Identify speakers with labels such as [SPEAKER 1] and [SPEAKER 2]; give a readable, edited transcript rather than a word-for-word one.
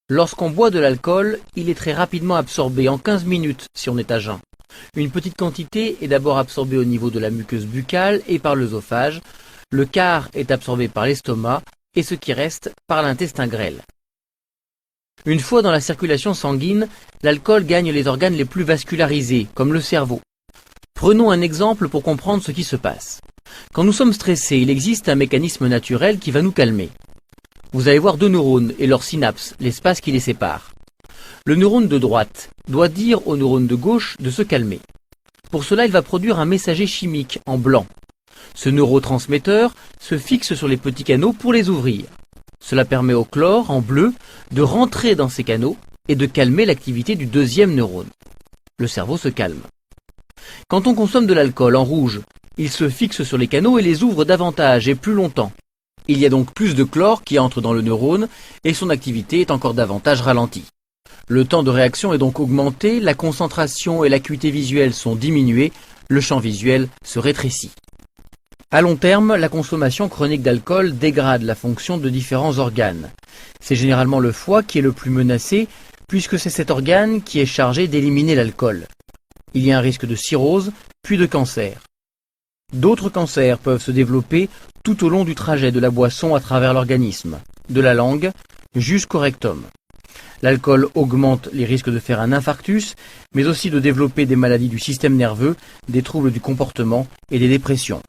[SPEAKER 1] Lorsqu'on boit de l'alcool, il est très rapidement absorbé en 15 minutes si on est à jeun. Une petite quantité est d'abord absorbée au niveau de la muqueuse buccale et par l'œsophage, le quart est absorbé par l'estomac et ce qui reste par l'intestin grêle. Une fois dans la circulation sanguine, l'alcool gagne les organes les plus vascularisés, comme le cerveau. Prenons un exemple pour comprendre ce qui se passe. Quand nous sommes stressés, il existe un mécanisme naturel qui va nous calmer. Vous allez voir deux neurones et leurs synapses, l'espace qui les sépare. Le neurone de droite doit dire au neurone de gauche de se calmer. Pour cela, il va produire un messager chimique en blanc. Ce neurotransmetteur se fixe sur les petits canaux pour les ouvrir. Cela permet au chlore, en bleu, de rentrer dans ces canaux et de calmer l'activité du deuxième neurone. Le cerveau se calme. Quand on consomme de l'alcool en rouge, il se fixe sur les canaux et les ouvre davantage et plus longtemps. Il y a donc plus de chlore qui entre dans le neurone et son activité est encore davantage ralentie. Le temps de réaction est donc augmenté, la concentration et l'acuité visuelle sont diminuées, le champ visuel se rétrécit. À long terme, la consommation chronique d'alcool dégrade la fonction de différents organes. C'est généralement le foie qui est le plus menacé, puisque c'est cet organe qui est chargé d'éliminer l'alcool. Il y a un risque de cirrhose, puis de cancer. D'autres cancers peuvent se développer tout au long du trajet de la boisson à travers l'organisme, de la langue jusqu'au rectum. L'alcool augmente les risques de faire un infarctus, mais aussi de développer des maladies du système nerveux, des troubles du comportement et des dépressions.